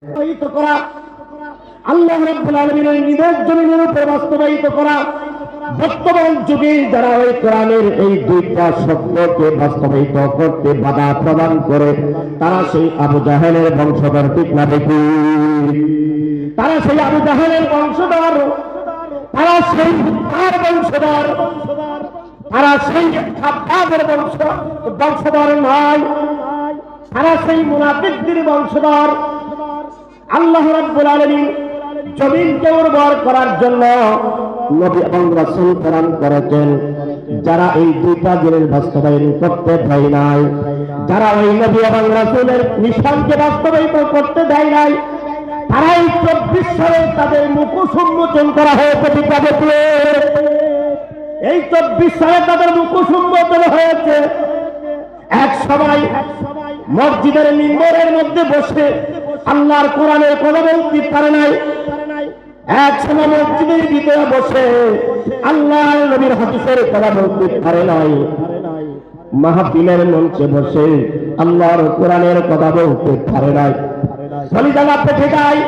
বাস্তবায়িত করা, আল্লাহ রাব্বুল আলামিনের নির্দেশ জমিনের উপর বাস্তবায়িত করা। বর্তমান যুগে যারা ওই কোরআনের এই দুইটা শব্দকে বাস্তবায়িত করতে বাধা প্রদান করে, তারা সেই আবু জাহেলের বংশধর, ঠিক না বেটি? তারা সেই আবু জাহেলের বংশধর, তারা সেই তার বংশধর, তারা সেই খাদ্দাদের বংশধর নয়, তারা সেই মুনাফিকদের বংশধর। আল্লাহ রাব্বুল আলামিন জমিনকে উর্বর করার জন্য নবী এবং রাসূল প্রেরণ করেছেন। যারা এই দুইটা জিনিস বাস্তবায়ন করতে দেয় নাই, যারা ওই নবী এবং রাসূলের মিশনকে বাস্তবায়িত করতে দেয় নাই, তারা এই 24 সালে তাদের মুখোশ উন্মোচন করা হয়েছে। এই 24 সালে তাদের মুখোশ উন্মোচন হয়েছে। এক সময় মসজিদের মিম্বরের মধ্যে বসে আল্লাহর কোরআনের কথা বলতে পারে নাই। এক সময় মসজিদের ভিতরে বসে আল্লাহর নবীর হাদিসের কথা বলতে পারে নাই। মাহফিলের মঞ্চে বসে আল্লাহর কোরআনের কথা বলতে পারে নাই। খালি জায়গা পেটে যায়।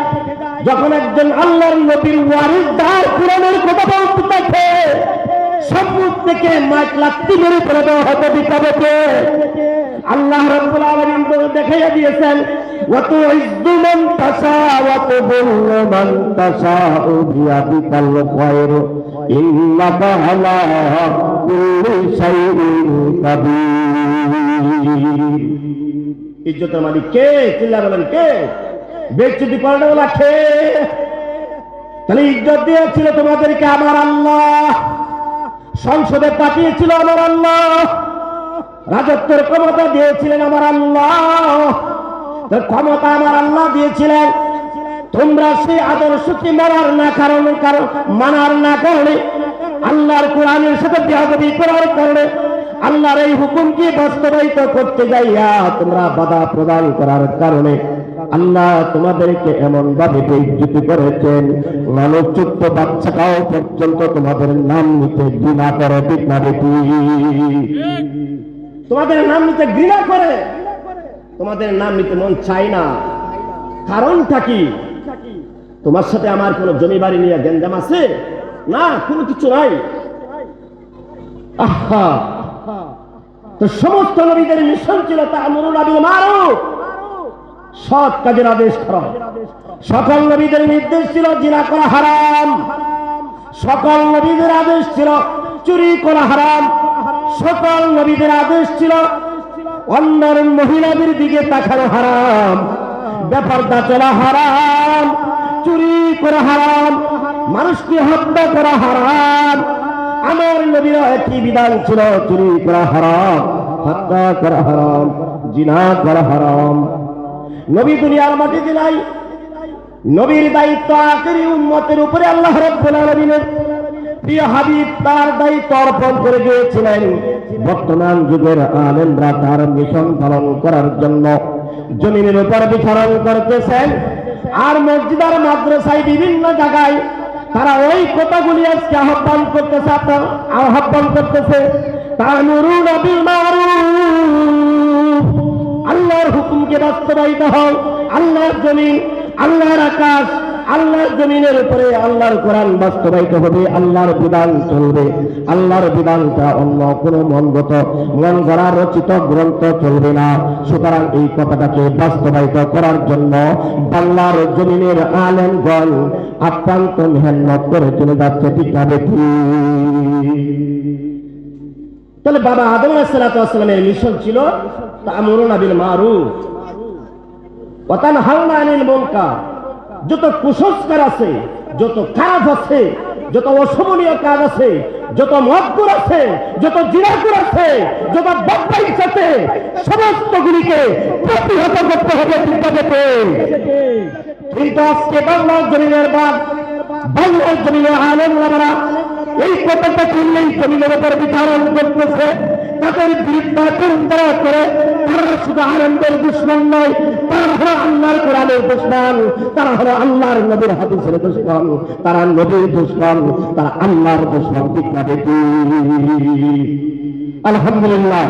যখন একজন আল্লাহর নবীর ওয়ারিসদার কোরআনের কথা বলতে থাকে, সম্মুখ থেকে মাইক লাত্তি মেরে ফেলে দেওয়া হতো বিপদে। আল্লাহ রাব্বুল আলামিন দেখাইয়া দিয়েছেন, ওয়া তুইজ্জু মান তাশা ওয়া তুযিল্লু মান তাশাউ বিয়াদিকাল খায়র ইন্নাকা আলা কুল্লি শাইইন কাদির। ইজ্জতের মালিক কে? চিল্লা বলেন কে? বেইজ্জতি করানোওয়ালা কে? তাহলে ইজ্জত দিয়েছিল তোমাদেরকে আমার আল্লাহ, সংসদে পাঠিয়েছিল আমার আল্লাহ, রাজত্বের ক্ষমতা দিয়েছিলেন আমার আল্লাহ, ক্ষমতা আমার আল্লাহ দিয়েছিলেন। তোমরা সেই আদর্শকে মানার না কারণে, আল্লাহর কোরআনের সাথে বেয়াদবি করার কারণে, আল্লাহর এই হুকুমকে বাস্তবায়িত করতে যাইয়া তোমরা বাধা প্রদান করার কারণে আল্লাহ তোমাদেরকে এমন ভাবে বেইজ্জতি করেছেন, মানবযুক্ত বাচ্চাটাও পর্যন্ত তোমাদের নাম নিতে ঘৃণা করে, ঠিক না বেটি? তোমাদের নাম নিতে ঘৃণা করে, তোমাদের নাম নিতে মন চাই না। কারণটা কি? তোমার সাথে আমার কোনো জমি বাড়ি নিয়ে গেঞ্জাম আছে? না, কোনো কিছু নাই। আহা, তো সমস্ত নবীদের মিশন ছিল তা'মুরুনা বিল মারুফ, সৎ কাজের আদেশ করা। সকল নবীদের নির্দেশ ছিল জিনা করা হারাম, সকল নবীদের আদেশ ছিল চুরি করা হারাম, সকল নবীদের আদেশ ছিল অন্যের মহিলাদের দিকে তাকানো হারাম, বেপরদা চলা হারাম, চুরি করা হারাম, মানুষকে হত্যা করা হারাম। আমার নবীর একই বিধান ছিল, চুরি করা হারাম, হত্যা করা হারাম, জিনা করা হারাম। নবী দুনিয়ার মাটিতে নাই। নবীর দায়িত্ব আখেরি উম্মতের উপরে আল্লাহ রাব্বুল আলামিনের প্রিয় হাবিব তার দায়িত্ব অর্পণ করে গিয়েছিলেন। বর্তমান যুগের আলেমরা তার মিশন পালন করার জন্য জমিনের উপর বিচরণ করতেছেন, আর মসজিদ আর মাদ্রাসায় বিভিন্ন জায়গায় তারা ওই কথাগুলি আজকে আহ্বান করতেছে। তা'মুরুনা বিল মারুফ, আল্লাহর হুকুমকে বাস্তবায়িত হয়। আল্লাহর জমিন, আল্লাহর আকাশ, আল্লাহর জমিনের উপরে আল্লাহর কোরআন বাস্তবায়িত হবে, আল্লাহর বিধান চলবে। আল্লাহর বিধানটা অন্য কোনো মন গড়া রচিত গ্রন্থ চলবে না। সুতরাং এই কথাটাকে বাস্তবায়িত করার জন্য বাংলার জমিনের আলেমগণ আপ্রান্ত মেহনত করে চলে যাচ্ছে, ঠিক না বেটি? তাহলে বাবা আদম আলাইহিস সালামের মিশন ছিল তা'মুরুনা বিল মারুফ ওয়া তানহাউনা আনিল মুনকার। যত কুসংস্কার আছে, যত কাজ আছে, যত অশোভনীয় কাজ আছে, যত মদগুর আছে, যত জিনাগুর আছে, যত বদমাইশ আছে, সমস্ত গুলিকে প্রতিহত করতে হবে, ঠিক আছে? কিন্তু আজকে বাংলার জমিনের বাংলার জমিনের আলেমরা এই কথাটা শুনলেই জমিনের উপর বিচারণ করতেছে, তাদের বিরুদ্ধে চিন্তা করে। তারা শুধু আলেমদের দুশমন নয়, তারা হলো আল্লাহর কোরআনের দুশমন, তারা হলো আল্লাহর নবীর হাদিসের দুশমন, তারা নবীর দুশমন, তারা আল্লাহর দুশমন, ঠিক না বেটি? আলহামদুলিল্লাহ।